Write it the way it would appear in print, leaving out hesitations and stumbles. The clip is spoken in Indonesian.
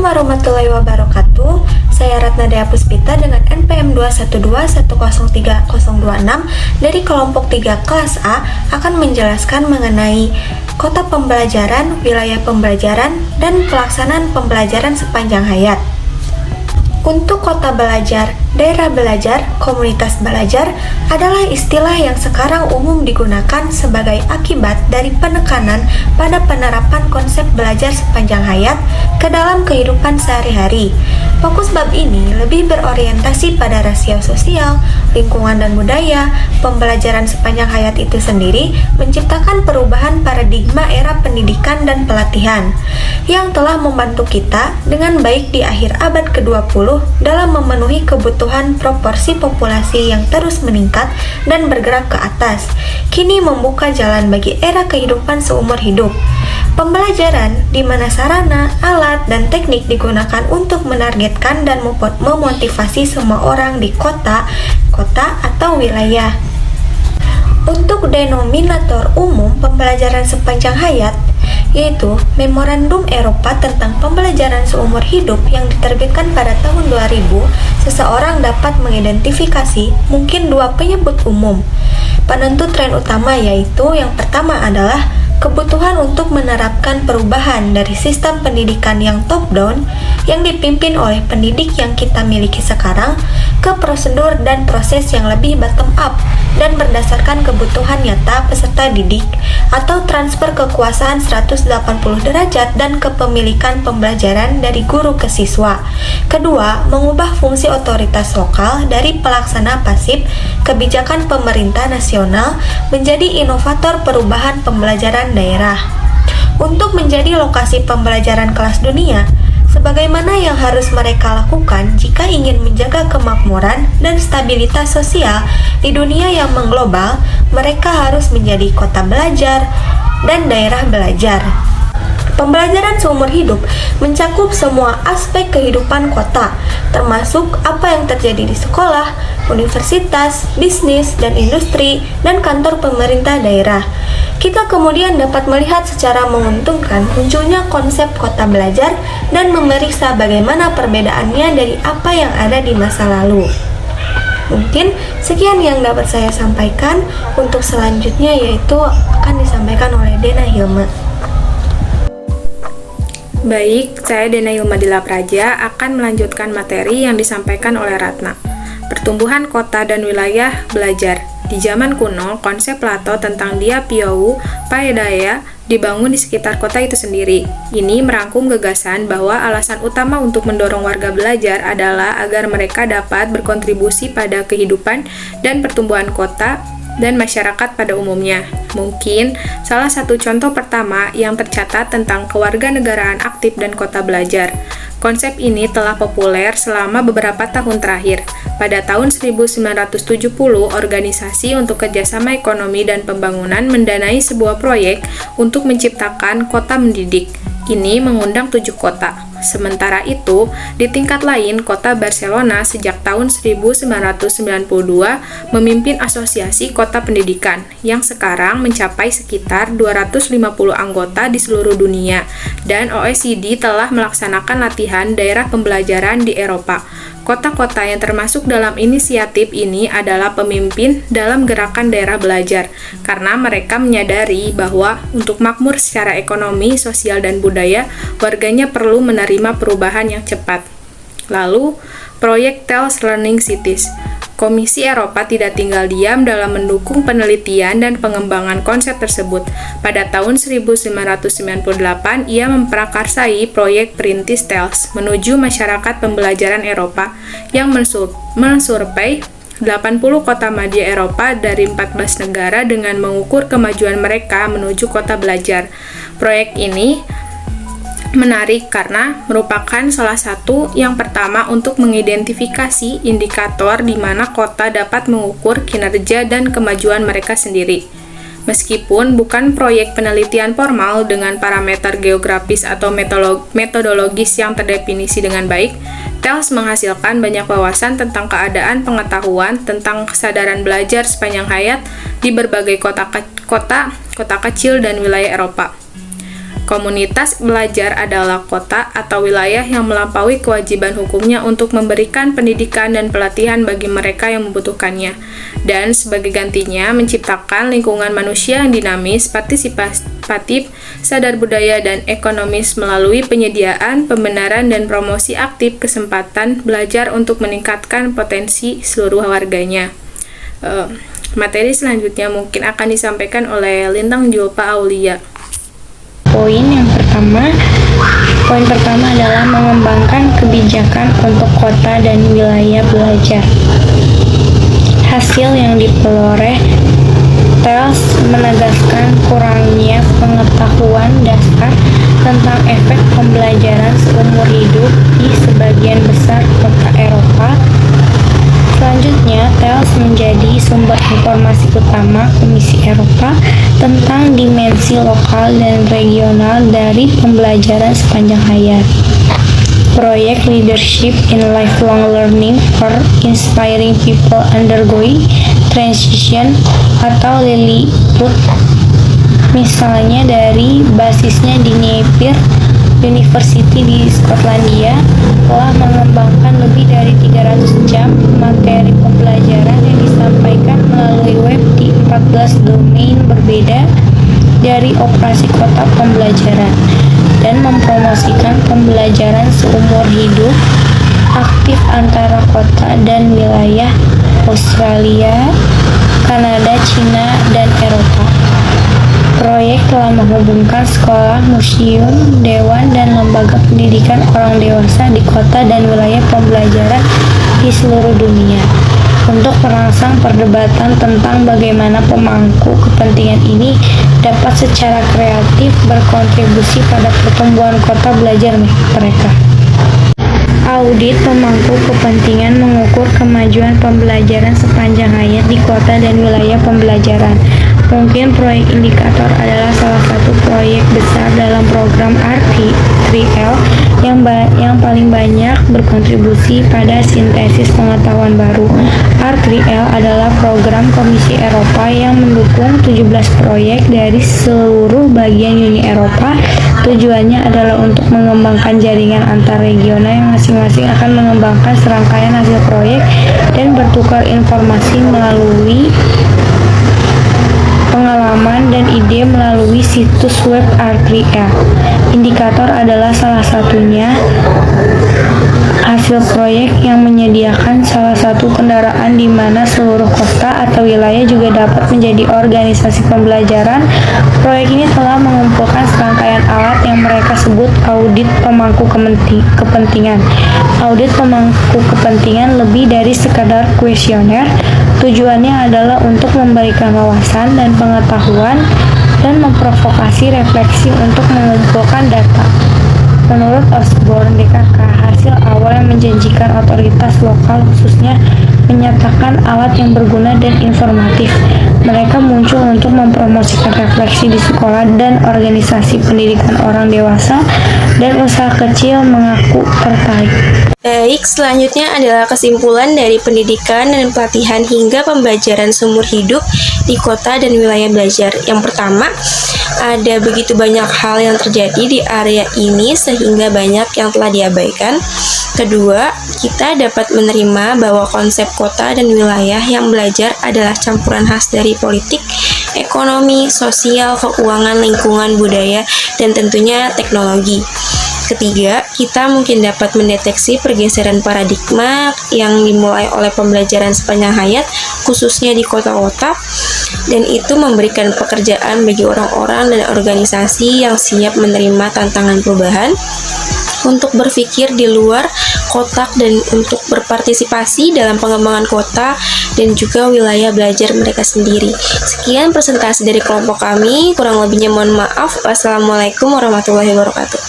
warahmatullahi wabarakatuh. Saya Ratna Dea Puspita dengan NPM 212103026 dari kelompok 3 kelas A akan menjelaskan mengenai kota pembelajaran, wilayah pembelajaran, dan pelaksanaan pembelajaran sepanjang hayat. Untuk kota belajar, daerah belajar, komunitas belajar adalah istilah yang sekarang umum digunakan sebagai akibat dari penekanan pada penerapan konsep belajar sepanjang hayat ke dalam kehidupan sehari-hari. Fokus bab ini lebih berorientasi pada rasio sosial, lingkungan dan budaya. Pembelajaran sepanjang hayat itu sendiri menciptakan perubahan paradigma era pendidikan dan pelatihan yang telah membantu kita dengan baik di akhir abad ke-20 dalam memenuhi kebutuhan proporsi populasi yang terus meningkat dan bergerak ke atas, kini membuka jalan bagi era kehidupan seumur hidup. Pembelajaran di mana sarana, alat, dan teknik digunakan untuk menargetkan dan memotivasi semua orang di kota atau wilayah. Untuk denominator umum pembelajaran sepanjang hayat, yaitu Memorandum Eropa tentang Pembelajaran Seumur Hidup yang diterbitkan pada tahun 2000, seseorang dapat mengidentifikasi mungkin dua penyebut umum. Penentu tren utama yaitu yang pertama adalah kebutuhan untuk menerapkan perubahan dari sistem pendidikan yang top-down yang dipimpin oleh pendidik yang kita miliki sekarang ke prosedur dan proses yang lebih bottom-up dan berdasarkan kebutuhan nyata peserta didik atau transfer kekuasaan 180 derajat dan kepemilikan pembelajaran dari guru ke siswa. Kedua, mengubah fungsi otoritas lokal dari pelaksana pasif kebijakan pemerintah nasional menjadi inovator perubahan pembelajaran daerah. Untuk menjadi lokasi pembelajaran kelas dunia, sebagaimana yang harus mereka lakukan jika ingin menjaga kemakmuran dan stabilitas sosial di dunia yang mengglobal, mereka harus menjadi kota belajar dan daerah belajar. Pembelajaran seumur hidup mencakup semua aspek kehidupan kota, termasuk apa yang terjadi di sekolah, universitas, bisnis, dan industri, dan kantor pemerintah daerah. Kita kemudian dapat melihat secara menguntungkan munculnya konsep kota belajar dan memeriksa bagaimana perbedaannya dari apa yang ada di masa lalu. Mungkin sekian yang dapat saya sampaikan. Untuk selanjutnya yaitu akan disampaikan oleh Dena Hilma. Baik, saya Dena Hilma Dila Praja akan melanjutkan materi yang disampaikan oleh Ratna. Pertumbuhan kota dan wilayah belajar. Di zaman kuno, konsep Plato tentang dia piou paedaya dibangun di sekitar kota itu sendiri. Ini merangkum gagasan bahwa alasan utama untuk mendorong warga belajar adalah agar mereka dapat berkontribusi pada kehidupan dan pertumbuhan kota dan masyarakat pada umumnya. Mungkin salah satu contoh pertama yang tercatat tentang kewarganegaraan aktif dan kota belajar. Konsep ini telah populer selama beberapa tahun terakhir. Pada tahun 1970, Organisasi untuk Kerjasama Ekonomi dan Pembangunan mendanai sebuah proyek untuk menciptakan kota mendidik. Ini mengundang 7 kota. Sementara itu, di tingkat lain, kota Barcelona sejak tahun 1992 memimpin Asosiasi Kota Pendidikan, yang sekarang mencapai sekitar 250 anggota di seluruh dunia, dan OECD telah melaksanakan latihan daerah pembelajaran di Eropa. Kota-kota yang termasuk dalam inisiatif ini adalah pemimpin dalam gerakan daerah belajar, karena mereka menyadari bahwa untuk makmur secara ekonomi, sosial, dan budaya, warganya perlu menerima perubahan yang cepat. Lalu, proyek TELS Learning Cities. Komisi Eropa tidak tinggal diam dalam mendukung penelitian dan pengembangan konsep tersebut. Pada tahun 1998, ia memprakarsai proyek Perintis TELS menuju masyarakat pembelajaran Eropa yang mensurvei 80 kota madya Eropa dari 14 negara dengan mengukur kemajuan mereka menuju kota belajar. Proyek ini menarik karena merupakan salah satu yang pertama untuk mengidentifikasi indikator di mana kota dapat mengukur kinerja dan kemajuan mereka sendiri. Meskipun bukan proyek penelitian formal dengan parameter geografis atau metodologis yang terdefinisi dengan baik, TELS menghasilkan banyak wawasan tentang keadaan pengetahuan tentang kesadaran belajar sepanjang hayat di berbagai kota kecil dan wilayah Eropa. Komunitas belajar adalah kota atau wilayah yang melampaui kewajiban hukumnya untuk memberikan pendidikan dan pelatihan bagi mereka yang membutuhkannya, dan sebagai gantinya menciptakan lingkungan manusia yang dinamis, partisipatif, sadar budaya, dan ekonomis melalui penyediaan, pembenaran, dan promosi aktif kesempatan belajar untuk meningkatkan potensi seluruh warganya. Materi selanjutnya mungkin akan disampaikan oleh Lintang Julpa Aulia. Poin pertama adalah mengembangkan kebijakan untuk kota dan wilayah belajar. Hasil yang diperoleh, TELS menegaskan kurangnya pengetahuan dasar tentang efek pembelajaran seumur hidup di sebagian besar kota Eropa. Selanjutnya, TELS menjadi sumber informasi utama Komisi Eropa tentang dimensi lokal dan regional dari pembelajaran sepanjang hayat. Proyek Leadership in Lifelong Learning for Inspiring People Undergoing Transition atau LILIPUT, misalnya dari basisnya di Napier University di Skotlandia, telah mengembangkan lebih dari 300 jam materi pembelajaran yang disampaikan melalui web di 14 domain berbeda dari operasi kota pembelajaran, dan mempromosikan pembelajaran seumur hidup aktif antara kota dan wilayah Australia, Kanada, Cina, dan Eropa. Proyek telah menghubungkan sekolah, museum, dewan, dan lembaga pendidikan orang dewasa di kota dan wilayah pembelajaran di seluruh dunia untuk merangsang perdebatan tentang bagaimana pemangku kepentingan ini dapat secara kreatif berkontribusi pada pertumbuhan kota belajar mereka. Audit pemangku kepentingan mengukur kemajuan pembelajaran sepanjang hayat di kota dan wilayah pembelajaran. Mungkin proyek indikator adalah salah satu proyek besar dalam program R3L yang paling banyak berkontribusi pada sintesis pengetahuan baru. R3L adalah program Komisi Eropa yang mendukung 17 proyek dari seluruh bagian Uni Eropa. Tujuannya adalah untuk mengembangkan jaringan antar regional yang masing-masing akan mengembangkan serangkaian hasil proyek dan bertukar informasi melalui pengalaman dan ide melalui situs web R3L. Indikator adalah salah satunya hasil proyek yang menyediakan salah satu kendaraan di mana seluruh kota atau wilayah juga dapat menjadi organisasi pembelajaran. Proyek ini telah mengumpulkan serangkaian alat yang mereka sebut audit pemangku kepentingan. Audit pemangku kepentingan lebih dari sekadar kuesioner. Tujuannya adalah untuk memberikan wawasan dan pengetahuan dan memprovokasi refleksi untuk mengumpulkan data. Menurut Osborne DKK, hasil awal yang menjanjikan otoritas lokal khususnya menyatakan alat yang berguna dan informatif. Mereka muncul untuk mempromosikan refleksi di sekolah dan organisasi pendidikan orang dewasa, dan usaha kecil mengaku tertarik. Baik, selanjutnya adalah kesimpulan dari pendidikan dan pelatihan hingga pembelajaran seumur hidup di kota dan wilayah belajar. Yang pertama, ada begitu banyak hal yang terjadi di area ini sehingga banyak yang telah diabaikan. Kedua, kita dapat menerima bahwa konsep kota dan wilayah yang belajar adalah campuran khas dari politik, ekonomi, sosial, keuangan, lingkungan, budaya, dan tentunya teknologi. Ketiga, kita mungkin dapat mendeteksi pergeseran paradigma yang dimulai oleh pembelajaran sepanjang hayat, khususnya di kota-kota, dan itu memberikan pekerjaan bagi orang-orang dan organisasi yang siap menerima tantangan perubahan, untuk berpikir di luar kotak dan untuk berpartisipasi dalam pengembangan kota dan juga wilayah belajar mereka sendiri. Sekian presentasi dari kelompok kami, kurang lebihnya mohon maaf. Wassalamualaikum warahmatullahi wabarakatuh.